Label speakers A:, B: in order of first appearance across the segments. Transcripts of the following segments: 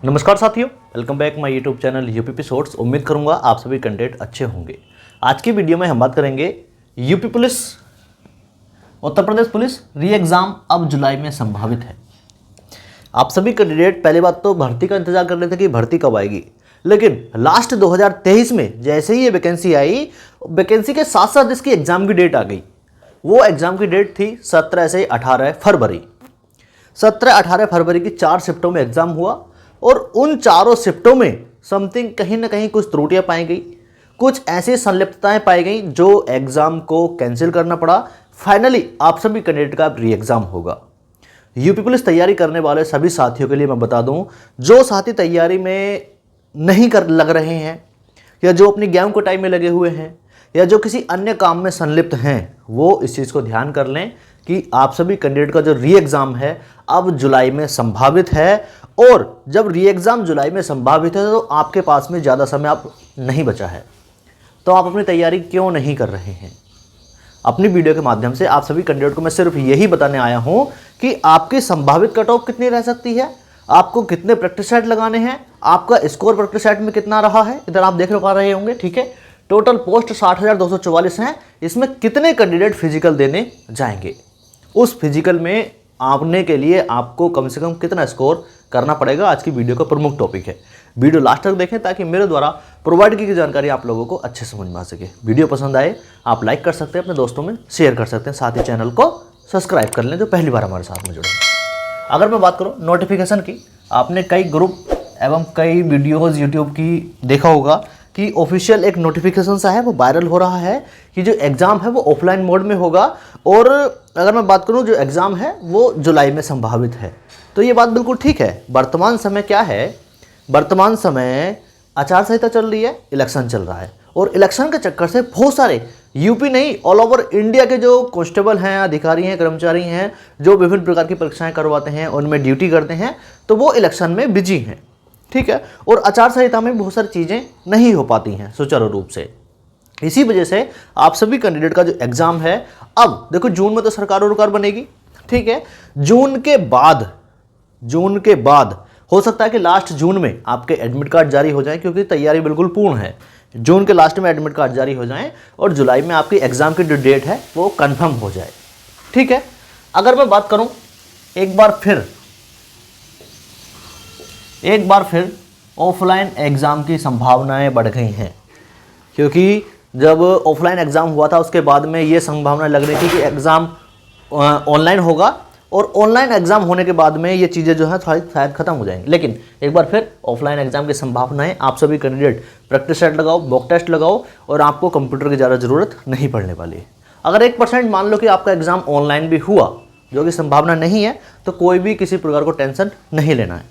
A: नमस्कार साथियों, welcome back my YouTube channel UPP shorts. उम्मीद करूंगा आप सभी कंटेंट अच्छे होंगे। आज की वीडियो में हम बात करेंगे UP police, Uttar Pradesh police री एग्ज़ाम अब जुलाई में संभावित है। आप सभी कैंडिडेट पहले बात तो भर्ती का इंतजार कर रहे थे कि भर्ती कब आएगी, लेकिन लास्ट 2023 में जैसे ही ये वैकेंसी आई, वैकेंसी के साथ साथ इसकी एग्ज़ाम की डेट आ गई। वो एग्ज़ाम की डेट थी 17 से 18 फरवरी। 17-18 फरवरी की 4 शिफ्टों में एग्ज़ाम हुआ और उन चारों शिफ्टों में समथिंग कहीं ना कहीं कुछ त्रुटियां पाई गई, कुछ ऐसी संलिप्तताएं पाई गई जो एग्ज़ाम को कैंसिल करना पड़ा। फाइनली आप सभी कैंडिडेट का री एग्ज़ाम होगा। यूपी पुलिस तैयारी करने वाले सभी साथियों के लिए मैं बता दूं, जो साथी तैयारी में नहीं लग रहे हैं या जो अपनी गेम को टाइम में लगे हुए हैं या जो किसी अन्य काम में संलिप्त हैं, वो इस चीज़ को ध्यान कर लें कि आप सभी कैंडिडेट का जो री एग्ज़ाम है अब जुलाई में संभावित है। और जब री एग्ज़ाम जुलाई में संभावित है तो आपके पास में ज़्यादा समय आप नहीं बचा है, तो आप अपनी तैयारी क्यों नहीं कर रहे हैं। अपनी वीडियो के माध्यम से आप सभी कैंडिडेट को मैं सिर्फ यही बताने आया हूं कि आपकी संभावित कट ऑफ कितनी रह सकती है, आपको कितने प्रैक्टिस सेट लगाने हैं, आपका स्कोर प्रैक्टिस सेट में कितना रहा है। इधर आप देख पा रहे होंगे, ठीक है। टोटल पोस्ट 60,244 हैं। इसमें कितने कैंडिडेट फिजिकल देने जाएंगे, उस फिजिकल में आने के लिए आपको कम से कम कितना स्कोर करना पड़ेगा, आज की वीडियो का प्रमुख टॉपिक है। वीडियो लास्ट तक देखें ताकि मेरे द्वारा प्रोवाइड की गई जानकारी आप लोगों को अच्छे समझ में आ सके। वीडियो पसंद आए आप लाइक कर सकते हैं, अपने दोस्तों में शेयर कर सकते हैं, साथ ही चैनल को सब्सक्राइब कर लें जो पहली बार हमारे साथ में जुड़े हैं। अगर मैं बात करूँ नोटिफिकेशन की, आपने कई ग्रुप एवं कई वीडियोज़ यूट्यूब की देखा होगा कि ऑफिशियल एक नोटिफिकेशन सा है, वो वायरल हो रहा है कि जो एग्ज़ाम है वो ऑफलाइन मोड में होगा। और अगर मैं बात करूं जो एग्ज़ाम है वो जुलाई में संभावित है, तो ये बात बिल्कुल ठीक है। वर्तमान समय क्या है, वर्तमान समय आचार संहिता चल रही है, इलेक्शन चल रहा है और इलेक्शन के चक्कर से बहुत सारे यूपी नहीं ऑल ओवर इंडिया के जो कांस्टेबल हैं, अधिकारी हैं, कर्मचारी हैं, जो विभिन्न प्रकार की परीक्षाएँ करवाते हैं, उनमें ड्यूटी करते हैं, तो वो इलेक्शन में बिजी हैं, ठीक है। और आचार संहिता में बहुत सारी चीज़ें नहीं हो पाती हैं सुचारू रूप से। इसी वजह से आप सभी कैंडिडेट का जो एग्ज़ाम है, अब देखो जून में तो सरकार बनेगी, ठीक है। जून के बाद हो सकता है कि लास्ट जून में आपके एडमिट कार्ड जारी हो जाए, क्योंकि तैयारी बिल्कुल पूर्ण है। जून के लास्ट में एडमिट कार्ड जारी हो जाएं और जुलाई में आपकी एग्ज़ाम की जो डेट है वो कन्फर्म हो जाए, ठीक है। अगर मैं बात करूँ एक बार फिर ऑफलाइन एग्ज़ाम की संभावनाएं बढ़ गई हैं, क्योंकि जब ऑफलाइन एग्ज़ाम हुआ था उसके बाद में ये संभावना लग रही थी कि एग्ज़ाम ऑनलाइन होगा, और ऑनलाइन एग्ज़ाम होने के बाद में ये चीज़ें जो है थोड़ी शायद ख़त्म हो जाएंगी। लेकिन एक बार फिर ऑफलाइन एग्ज़ाम की संभावनाएं, आप सभी कैंडिडेट प्रैक्टिस सेट लगाओ, मॉक टेस्ट लगाओ और आपको कंप्यूटर की ज़्यादा ज़रूरत नहीं पड़ने वाली है। अगर 1% मान लो कि आपका एग्ज़ाम ऑनलाइन भी हुआ, जो कि संभावना नहीं है, तो कोई भी किसी प्रकार को टेंशन नहीं लेना है।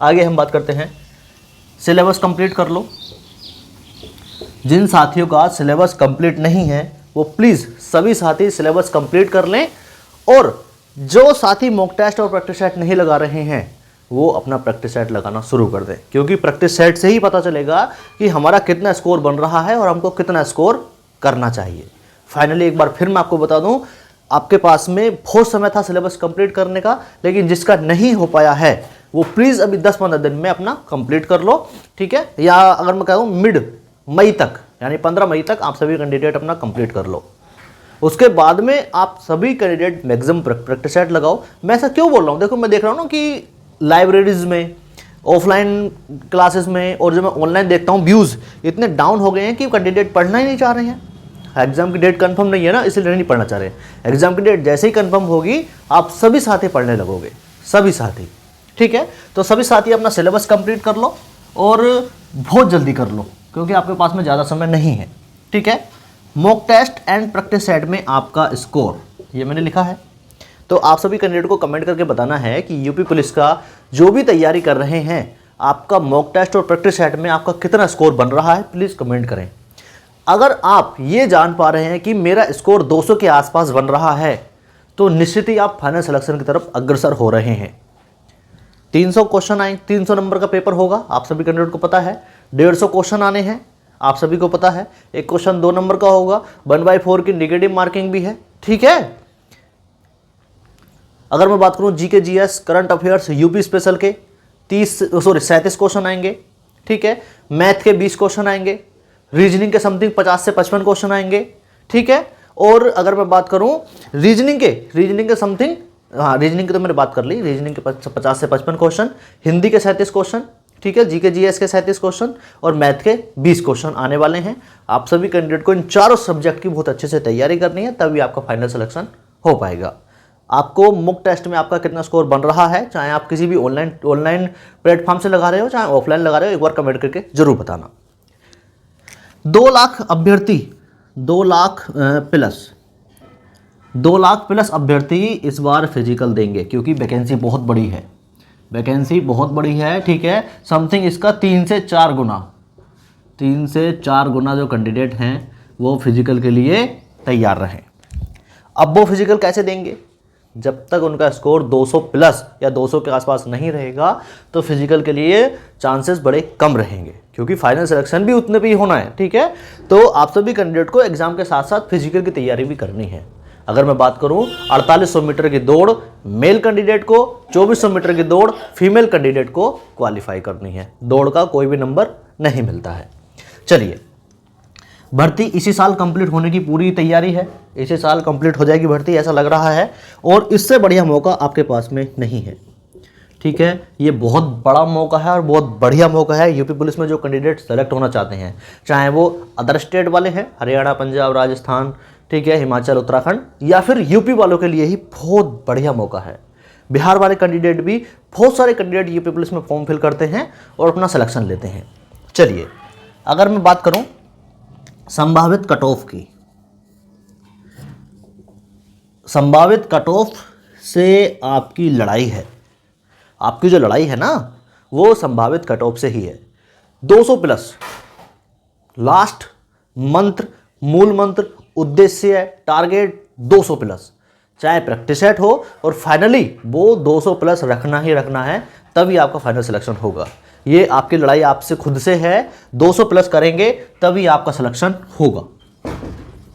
A: आगे हम बात करते हैं, सिलेबस कंप्लीट कर लो। जिन साथियों का सिलेबस कंप्लीट नहीं है वो प्लीज़ सभी साथी सिलेबस कंप्लीट कर लें, और जो साथी मॉक टेस्ट और प्रैक्टिस सेट नहीं लगा रहे हैं वो अपना प्रैक्टिस सेट लगाना शुरू कर दें, क्योंकि प्रैक्टिस सेट से ही पता चलेगा कि हमारा कितना स्कोर बन रहा है और हमको कितना स्कोर करना चाहिए। फाइनली एक बार फिर मैं आपको बता दूं, आपके पास में बहुत समय था सिलेबस कंप्लीट करने का, लेकिन जिसका नहीं हो पाया है वो प्लीज़ अभी 10-15 दिन में अपना कंप्लीट कर लो, ठीक है। या अगर मैं कहूँ मिड मई तक, यानी 15 मई तक आप सभी कैंडिडेट अपना कंप्लीट कर लो। उसके बाद में आप सभी कैंडिडेट मैक्सिमम प्रैक्टिस सेट लगाओ। मैं ऐसा क्यों बोल रहा हूँ, देखो मैं देख रहा हूँ ना कि लाइब्रेरीज में, ऑफलाइन क्लासेस में और जो मैं ऑनलाइन देखता हूँ व्यूज़ इतने डाउन हो गए हैं कि कैंडिडेट पढ़ना ही नहीं चाह रहे हैं। एग्जाम की डेट कंफर्म नहीं है ना, इसलिए नहीं पढ़ना चाह रहे हैं। एग्जाम की डेट जैसे ही कंफर्म होगी आप सभी साथी पढ़ने लगोगे, सभी साथी, ठीक है। तो सभी साथी अपना सिलेबस कंप्लीट कर लो और बहुत जल्दी कर लो, क्योंकि आपके पास में ज़्यादा समय नहीं है, ठीक है। Mock test and practice set में आपका स्कोर ये मैंने लिखा है, तो आप सभी कैंडिडेट को कमेंट करके बताना है कि यूपी पुलिस का जो भी तैयारी कर रहे हैं, आपका मॉक टेस्ट और प्रैक्टिस सेट में आपका कितना स्कोर बन रहा है, प्लीज़ कमेंट करें। अगर आप ये जान पा रहे हैं कि मेरा स्कोर 200 के आसपास बन रहा है, तो निश्चित ही आप फाइनल सिलेक्शन की तरफ अग्रसर हो रहे हैं। 300 क्वेश्चन आए, 300 नंबर का पेपर होगा, आप सभी कैंडिडेट को पता है। 150 क्वेश्चन आने हैं, आप सभी को पता है। एक क्वेश्चन 2 नंबर का होगा, 1/4 की नेगेटिव मार्किंग भी है, ठीक है। अगर मैं बात करूं GK GS current affairs UP special के, 37 क्वेश्चन आएंगे, ठीक है। मैथ के 20 क्वेश्चन आएंगे, रीजनिंग के समथिंग 50 से 55 क्वेश्चन आएंगे, ठीक है। और अगर मैं बात करूं रीजनिंग के समथिंग, हाँ रीजनिंग की तो मैंने बात कर ली, रीजनिंग के 50 से 55 क्वेश्चन, हिंदी के 37 क्वेश्चन, ठीक है, जीके जीएस के 37 क्वेश्चन और मैथ के 20 क्वेश्चन आने वाले हैं। आप सभी कैंडिडेट को इन चारों सब्जेक्ट की बहुत अच्छे से तैयारी करनी है, तभी आपका फाइनल सिलेक्शन हो पाएगा। आपको मुक टेस्ट में आपका कितना स्कोर बन रहा है, चाहे आप किसी भी ऑनलाइन प्लेटफॉर्म से लगा रहे हो, चाहे ऑफलाइन लगा रहे हो, एक बार कमेंट करके जरूर बताना। 2 लाख अभ्यर्थी 2 लाख प्लस अभ्यर्थी इस बार फिजिकल देंगे, क्योंकि वैकेंसी बहुत बड़ी है, ठीक है। समथिंग इसका 3 से 4 गुना जो कैंडिडेट हैं वो फिजिकल के लिए तैयार रहें। अब वो फिजिकल कैसे देंगे? जब तक उनका स्कोर 200 प्लस या 200 के आसपास नहीं रहेगा तो फिजिकल के लिए चांसेस बड़े कम रहेंगे, क्योंकि फाइनल सिलेक्शन भी उतने पे ही होना है, ठीक है। तो आप सभी कैंडिडेट को एग्जाम के साथ साथ फिजिकल की तैयारी भी करनी है। अगर मैं बात करूं 4800 मीटर की दौड़ मेल कैंडिडेट को, 2400 मीटर की दौड़ फीमेल कैंडिडेट को क्वालिफाई करनी है। दौड़ का कोई भी नंबर नहीं मिलता है। चलिए, भर्ती इसी साल कंप्लीट होने की पूरी तैयारी है, इसी साल कंप्लीट हो जाएगी भर्ती ऐसा लग रहा है, और इससे बढ़िया मौका आपके पास में नहीं है, ठीक है। ये बहुत बड़ा मौका है और बहुत बढ़िया मौका है। यूपी पुलिस में जो कैंडिडेट सेलेक्ट होना चाहते हैं, चाहे वो अदर स्टेट वाले हैं, हरियाणा, पंजाब, राजस्थान, ठीक है, हिमाचल, उत्तराखंड, या फिर यूपी वालों के लिए ही बहुत बढ़िया मौका है। बिहार वाले कैंडिडेट भी, बहुत सारे कैंडिडेट यूपी पुलिस में फॉर्म फिल करते हैं और अपना सिलेक्शन लेते हैं। चलिए, अगर मैं बात करूं संभावित कट ऑफ की, संभावित कट ऑफ से आपकी लड़ाई है, आपकी जो लड़ाई है ना वो संभावित कट ऑफ से ही है। 200 प्लस लास्ट मंत्र, मूल मंत्र, उद्देश्य है, टारगेट 200 प्लस, चाहे प्रैक्टिस सेट हो, और फाइनली वो 200 प्लस रखना ही रखना है, तभी आपका फाइनल सिलेक्शन होगा। ये आपकी लड़ाई आपसे खुद से है। 200 प्लस करेंगे तभी आपका सिलेक्शन होगा।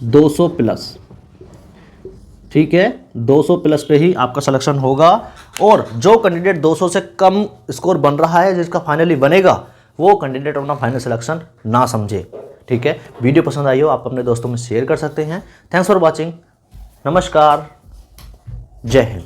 A: 200 प्लस, ठीक है, 200 प्लस पे ही आपका सिलेक्शन होगा। और जो कैंडिडेट 200 से कम स्कोर बन रहा है, जिसका फाइनली बनेगा, वो कैंडिडेट अपना फाइनल सिलेक्शन ना समझे, ठीक है। वीडियो पसंद आई हो आप अपने दोस्तों में शेयर कर सकते हैं। Thanks for watching. नमस्कार, जय हिंद।